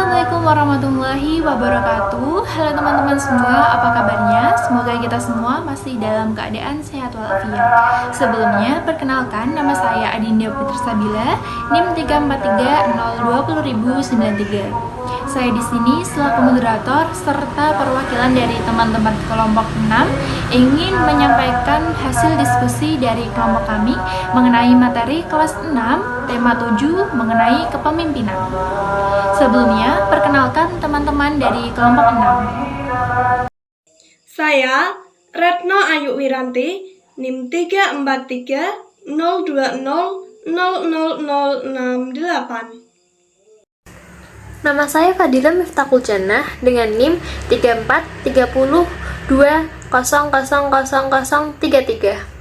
Assalamualaikum warahmatullahi wabarakatuh. Halo teman-teman semua, apa kabarnya? Semoga kita semua masih dalam keadaan sehat walafiat. Sebelumnya, perkenalkan nama saya Adinda Putri Sabila, NIM 343020093. Saya di sini selaku moderator serta perwakilan dari teman-teman kelompok 6 ingin menyampaikan hasil diskusi dari kelompok kami mengenai materi kelas 6, tema 7 mengenai kepemimpinan. Sebelumnya, perkenalkan teman-teman dari kelompok 6. Saya Retno Ayu Wiranti, NIM 34302000068. Nama saya Fadila Miftahul Jannah dengan NIM 3430000033.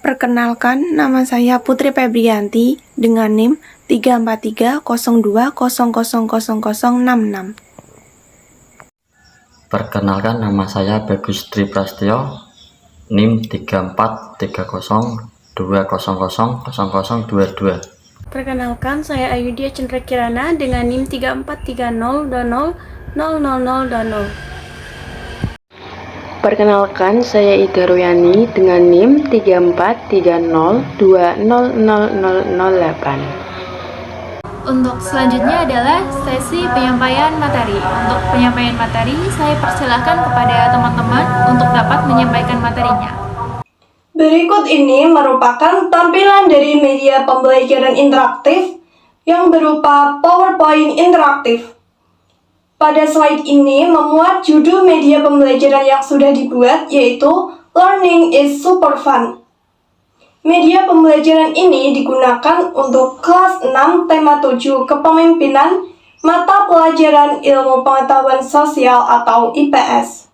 Perkenalkan, nama saya Putri Febrianti dengan NIM 34302000066. Perkenalkan, nama saya Bagus Tri Prastyo, NIM 343000000022. Perkenalkan, saya Ayudia Chandra Kirana dengan NIM 3430000000. Perkenalkan, saya Ida Royani dengan NIM 3430200008. Untuk selanjutnya adalah sesi penyampaian materi. Untuk penyampaian materi, saya persilahkan kepada teman-teman untuk dapat menyampaikan materinya. Berikut ini merupakan tampilan dari media pembelajaran interaktif yang berupa PowerPoint interaktif. Pada slide ini memuat judul media pembelajaran yang sudah dibuat, yaitu Learning is Super Fun. Media pembelajaran ini digunakan untuk kelas 6 tema 7 kepemimpinan mata pelajaran ilmu pengetahuan sosial atau IPS.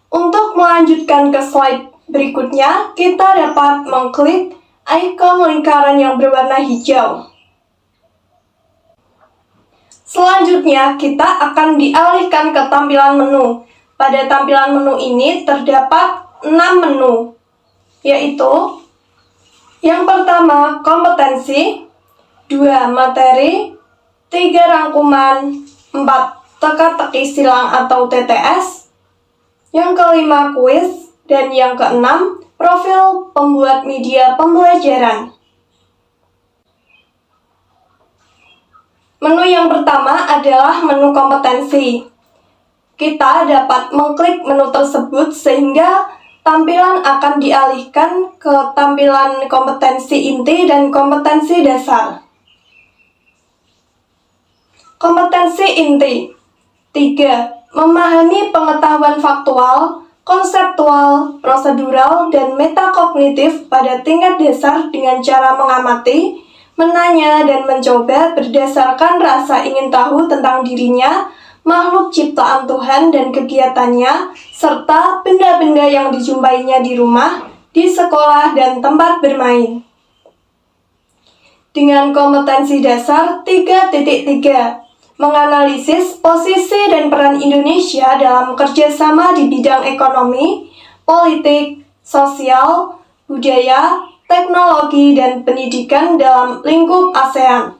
Untuk melanjutkan ke slide berikutnya, kita dapat mengklik ikon lingkaran yang berwarna hijau. Selanjutnya, kita akan dialihkan ke tampilan menu. Pada tampilan menu ini terdapat 6 menu, yaitu yang pertama, kompetensi, 2, materi, 3, rangkuman, 4, teka-teki silang atau TTS, yang kelima, kuis, dan yang keenam, profil pembuat media pembelajaran. Menu yang pertama adalah menu kompetensi. Kita dapat mengklik menu tersebut sehingga tampilan akan dialihkan ke tampilan kompetensi inti dan kompetensi dasar. Kompetensi inti 3. Memahami pengetahuan faktual, konseptual, prosedural, dan metakognitif pada tingkat dasar dengan cara mengamati, menanya, dan mencoba berdasarkan rasa ingin tahu tentang dirinya, makhluk ciptaan Tuhan dan kegiatannya, serta benda-benda yang dijumpainya di rumah, di sekolah, dan tempat bermain. Dengan kompetensi dasar 3.3, menganalisis posisi dan peran Indonesia dalam kerjasama di bidang ekonomi, politik, sosial, budaya, teknologi, dan pendidikan dalam lingkup ASEAN.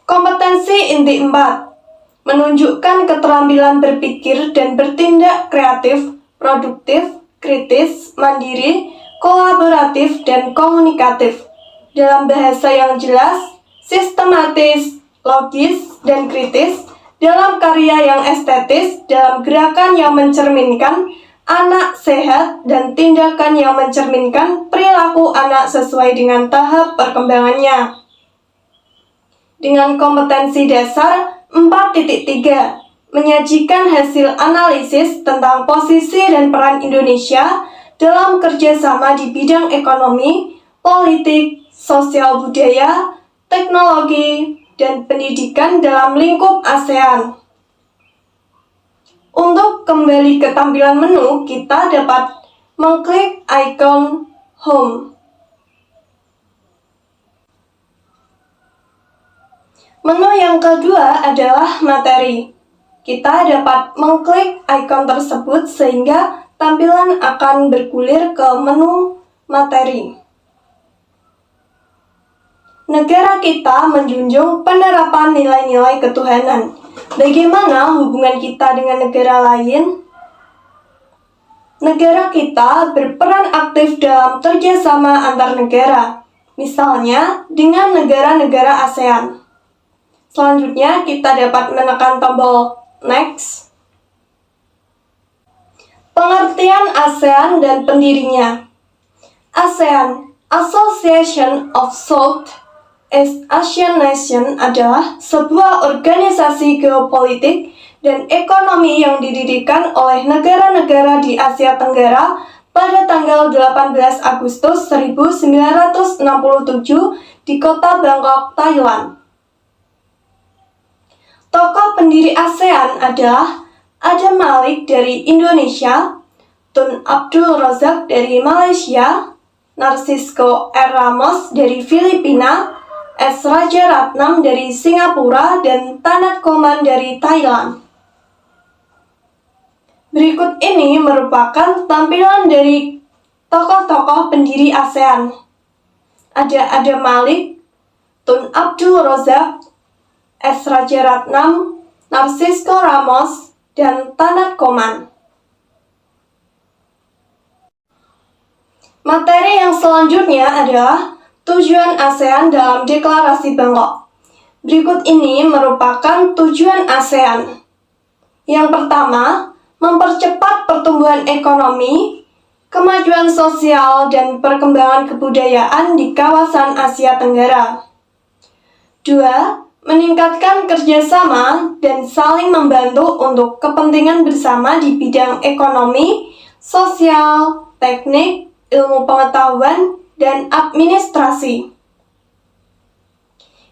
Kompetensi inti 4, menunjukkan keterampilan berpikir dan bertindak kreatif, produktif, kritis, mandiri, kolaboratif, dan komunikatif dalam bahasa yang jelas, sistematis, logis, dan kritis, dalam karya yang estetis, dalam gerakan yang mencerminkan anak sehat, dan tindakan yang mencerminkan perilaku anak sesuai dengan tahap perkembangannya. Dengan kompetensi dasar 4.3, menyajikan hasil analisis tentang posisi dan peran Indonesia dalam kerjasama di bidang ekonomi, politik, sosial budaya, teknologi, dan pendidikan dalam lingkup ASEAN. Untuk kembali ke tampilan menu, kita dapat mengklik ikon Home. Menu yang kedua adalah materi. Kita dapat mengklik ikon tersebut sehingga tampilan akan bergulir ke menu materi. negara kita menjunjung penerapan nilai-nilai ketuhanan. Bagaimana hubungan kita dengan negara lain? Negara kita berperan aktif dalam kerjasama antar negara, misalnya dengan negara-negara ASEAN. Selanjutnya, kita dapat menekan tombol Next. Pengertian ASEAN dan pendirinya. ASEAN, Association of Southeast Asian Nations, adalah sebuah organisasi geopolitik dan ekonomi yang didirikan oleh negara-negara di Asia Tenggara pada tanggal 18 Agustus 1967 di kota Bangkok, Thailand. Tokoh pendiri ASEAN adalah Adam Malik dari Indonesia, Tun Abdul Razak dari Malaysia, Narcisco R. Ramos dari Filipina, S. Rajaratnam dari Singapura, dan Tanat Koman dari Thailand. Berikut ini merupakan tampilan dari tokoh-tokoh pendiri ASEAN. Ada Adam Malik, Tun Abdul Razak, S. Rajaratnam, Narcisco Ramos, dan Tanat Koman. Materi yang selanjutnya adalah tujuan ASEAN dalam Deklarasi Bangkok. Berikut ini merupakan tujuan ASEAN. Yang pertama, mempercepat pertumbuhan ekonomi, kemajuan sosial, dan perkembangan kebudayaan di kawasan Asia Tenggara. 2. Meningkatkan kerjasama dan saling membantu untuk kepentingan bersama di bidang ekonomi, sosial, teknik, ilmu pengetahuan, dan administrasi.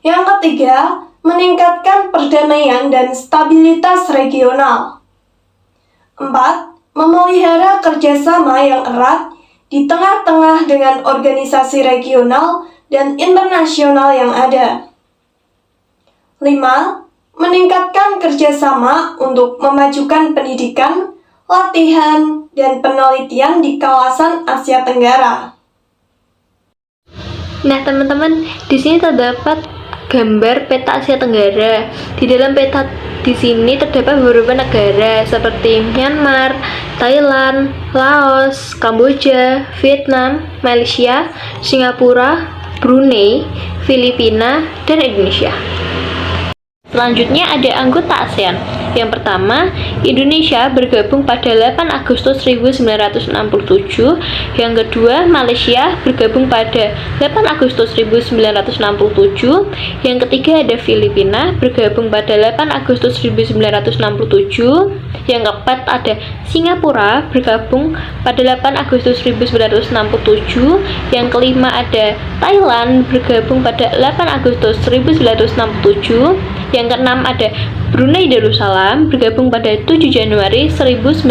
Yang ketiga, meningkatkan perdamaian dan stabilitas regional. 4. Memelihara kerjasama yang erat di tengah-tengah dengan organisasi regional dan internasional yang ada. 5. Meningkatkan kerjasama untuk memajukan pendidikan, latihan, dan penelitian di kawasan Asia Tenggara. Nah, teman-teman, di sini terdapat gambar peta Asia Tenggara. Di dalam peta di sini terdapat beberapa negara seperti Myanmar, Thailand, Laos, Kamboja, Vietnam, Malaysia, Singapura, Brunei, Filipina, dan Indonesia. Selanjutnya ada anggota ASEAN. Yang pertama, Indonesia bergabung pada 8 Agustus 1967. Yang kedua, Malaysia bergabung pada 8 Agustus 1967. Yang ketiga ada Filipina bergabung pada 8 Agustus 1967. Yang keempat ada Singapura bergabung pada 8 Agustus 1967. Yang kelima ada Thailand bergabung pada 8 Agustus 1967. Yang keenam ada Brunei Darussalam bergabung pada 7 Januari 1984.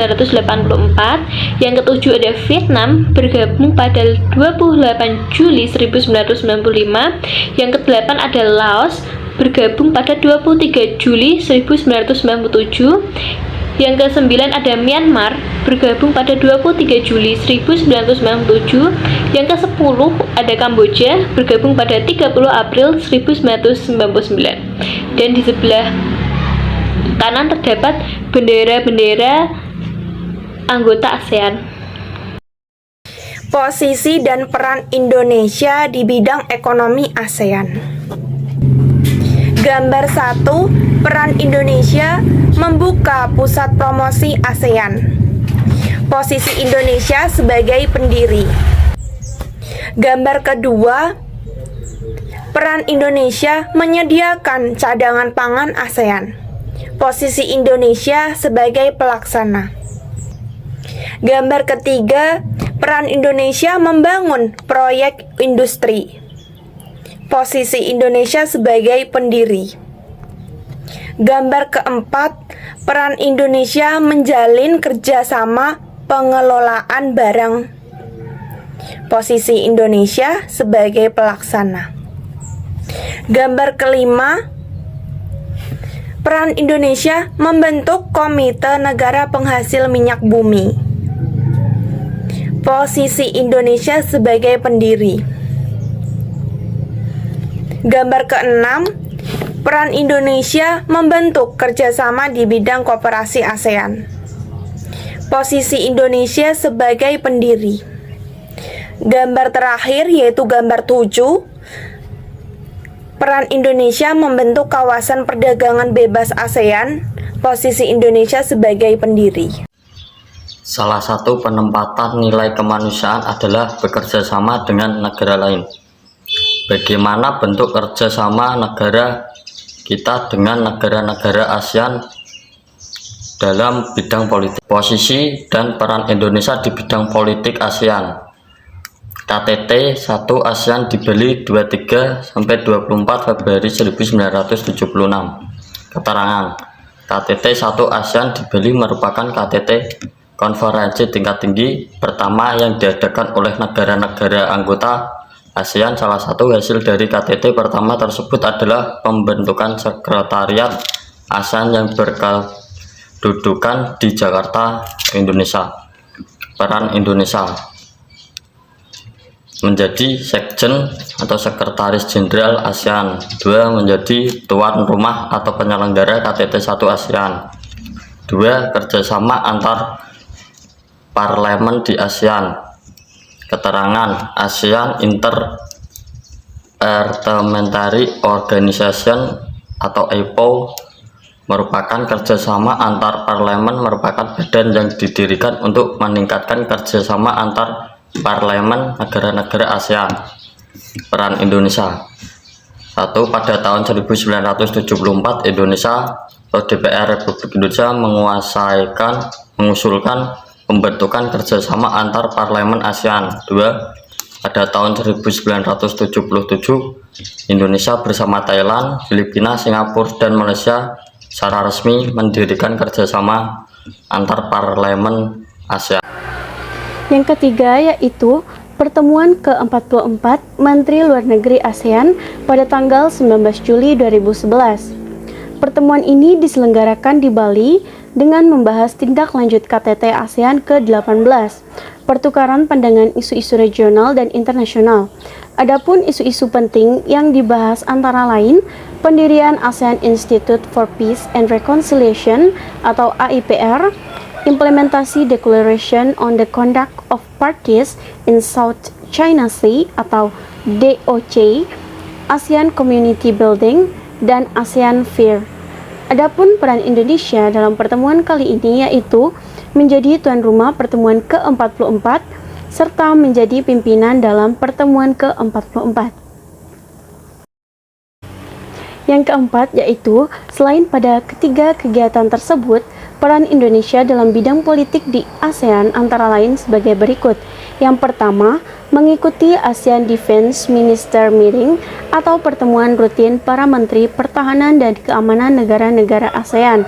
Yang ketujuh ada Vietnam bergabung pada 28 Juli 1995. Yang kedelapan ada Laos bergabung pada 23 Juli 1997. Yang ke-9 ada Myanmar bergabung pada 23 Juli 1997. Yang ke-10 ada Kamboja bergabung pada 30 April 1999. Dan di sebelah kanan terdapat bendera-bendera anggota ASEAN. Posisi dan peran Indonesia di bidang ekonomi ASEAN. Gambar 1, peran Indonesia membuka pusat promosi ASEAN. Posisi Indonesia sebagai pendiri. Gambar kedua, peran Indonesia menyediakan cadangan pangan ASEAN. Posisi Indonesia sebagai pelaksana. Gambar ketiga, peran Indonesia membangun proyek industri. Posisi Indonesia sebagai pendiri. Gambar keempat, peran Indonesia menjalin kerjasama pengelolaan barang. Posisi Indonesia sebagai pelaksana. Gambar kelima, peran Indonesia membentuk Komite Negara Penghasil Minyak Bumi. Posisi Indonesia sebagai pendiri. Gambar keenam, peran Indonesia membentuk kerjasama di bidang kooperasi ASEAN. Posisi Indonesia sebagai pendiri. Gambar terakhir yaitu gambar 7, peran Indonesia membentuk kawasan perdagangan bebas ASEAN, posisi Indonesia sebagai pendiri. Salah satu penempatan nilai kemanusiaan adalah bekerja sama dengan negara lain. Bagaimana bentuk kerjasama negara kita dengan negara-negara ASEAN dalam bidang politik? Posisi dan peran Indonesia di bidang politik ASEAN. KTT 1 ASEAN di Bali 23 sampai 24 Februari 1976. Keterangan: KTT 1 ASEAN di Bali merupakan KTT konferensi tingkat tinggi pertama yang diadakan oleh negara-negara anggota ASEAN. Salah satu hasil dari KTT pertama tersebut adalah pembentukan sekretariat ASEAN yang berkedudukan di Jakarta, Indonesia. Peran Indonesia menjadi sekjen atau sekretaris jenderal ASEAN. 2. Menjadi tuan rumah atau penyelenggara KTT 1 ASEAN. 2. Kerjasama antar parlemen di ASEAN. Keterangan: ASEAN Interparliamentary Organization atau APO merupakan kerjasama antar parlemen, merupakan badan yang didirikan untuk meningkatkan kerjasama antar parlemen negara-negara ASEAN. Peran Indonesia. 1. Pada tahun 1974 Indonesia atau DPR Republik Indonesia mengusulkan pembentukan kerjasama antar parlemen ASEAN. 2. Pada tahun 1977 Indonesia bersama Thailand, Filipina, Singapura, dan Malaysia secara resmi mendirikan kerjasama antar parlemen ASEAN. Yang ketiga yaitu pertemuan ke-44 Menteri Luar Negeri ASEAN pada tanggal 19 Juli 2011. Pertemuan ini diselenggarakan di Bali dengan membahas tindak lanjut KTT ASEAN ke-18, pertukaran pandangan isu-isu regional dan internasional. Adapun isu-isu penting yang dibahas antara lain pendirian ASEAN Institute for Peace and Reconciliation atau AIPR, implementasi Declaration on the Conduct of Parties in South China Sea atau DOC, ASEAN Community Building, dan ASEAN Fair. Adapun peran Indonesia dalam pertemuan kali ini yaitu menjadi tuan rumah pertemuan ke-44 serta menjadi pimpinan dalam pertemuan ke-44. Yang keempat yaitu selain pada ketiga kegiatan tersebut, peran Indonesia dalam bidang politik di ASEAN antara lain sebagai berikut. Yang pertama, mengikuti ASEAN Defense Minister Meeting atau pertemuan rutin para menteri pertahanan dan keamanan negara-negara ASEAN.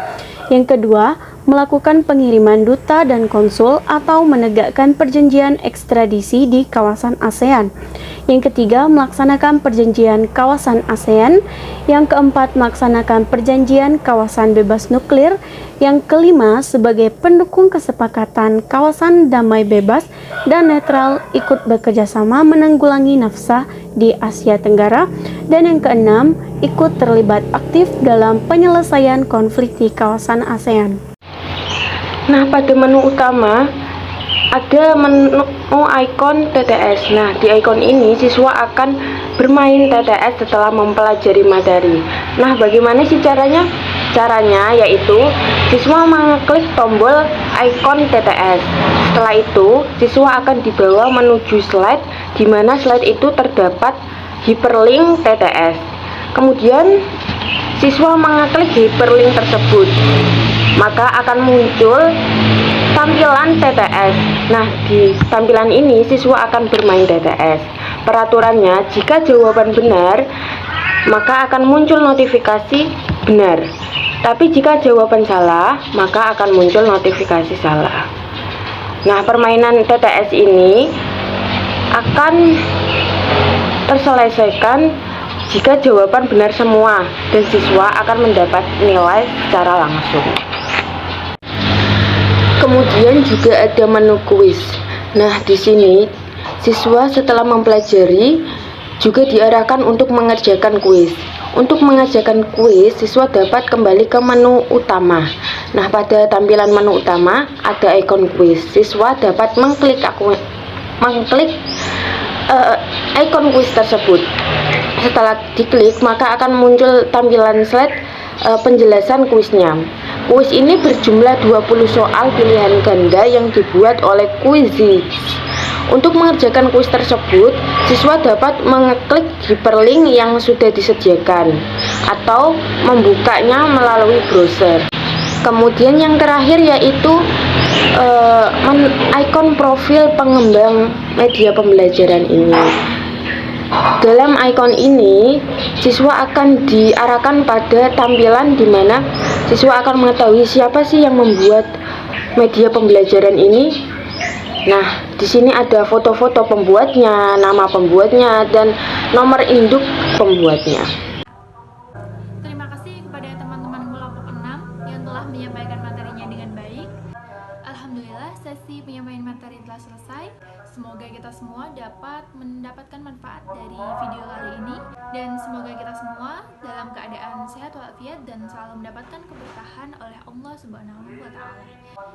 Yang kedua, melakukan pengiriman duta dan konsul atau menegakkan perjanjian ekstradisi di kawasan ASEAN. Yang ketiga, melaksanakan perjanjian kawasan ASEAN. Yang keempat, melaksanakan perjanjian kawasan bebas nuklir. Yang kelima, sebagai pendukung kesepakatan kawasan damai bebas dan netral ikut bekerjasama menanggulangi nafsa di Asia Tenggara. Dan yang keenam, ikut terlibat aktif dalam penyelesaian konflik di kawasan ASEAN. Nah, pada menu utama ada menu ikon TTS. Nah, di ikon ini siswa akan bermain TTS setelah mempelajari materi. Nah, bagaimana sih caranya? Caranya yaitu siswa mengeklik tombol ikon TTS. Setelah itu, siswa akan dibawa menuju slide di mana slide itu terdapat hyperlink TTS. Kemudian, siswa mengeklik hyperlink tersebut, maka akan muncul tampilan TTS. Nah, di tampilan ini siswa akan bermain TTS. Peraturannya, jika jawaban benar, maka akan muncul notifikasi benar. Tapi jika jawaban salah, maka akan muncul notifikasi salah. Nah, permainan TTS ini akan terselesaikan jika jawaban benar semua dan siswa akan mendapat nilai secara langsung. Kemudian juga ada menu kuis. Nah, di sini siswa setelah mempelajari juga diarahkan untuk mengerjakan kuis. Untuk mengerjakan kuis, siswa dapat kembali ke menu utama. Nah, pada tampilan menu utama ada ikon kuis. Siswa dapat mengklik ikon kuis tersebut. Setelah diklik, maka akan muncul tampilan slide penjelasan kuisnya. Kuis ini berjumlah 20 soal pilihan ganda yang dibuat oleh Quizizz. Untuk mengerjakan kuis tersebut, siswa dapat mengeklik hiperlink yang sudah disediakan atau membukanya melalui browser. Kemudian yang terakhir yaitu ikon profil pengembang media pembelajaran ini. Dalam ikon ini, siswa akan diarahkan pada tampilan di mana siswa akan mengetahui siapa sih yang membuat media pembelajaran ini. Nah, di sini ada foto-foto pembuatnya, nama pembuatnya, dan nomor induk pembuatnya. Terima kasih kepada teman-teman kelompok 6 yang telah menyampaikan materinya dengan baik. Alhamdulillah, sesi penyampaian materi telah selesai. Semoga kita semua dapat mendapatkan manfaat dari video kali ini, dan semoga kita semua dalam keadaan sehat walafiat dan selalu mendapatkan keberkahan oleh Allah Subhanahu wa Ta'ala.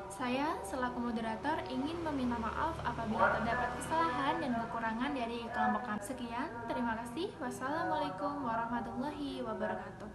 Saya selaku moderator ingin meminta maaf apabila terdapat kesalahan dan kekurangan dari kelompok kami. Sekian, terima kasih. Wassalamualaikum warahmatullahi wabarakatuh.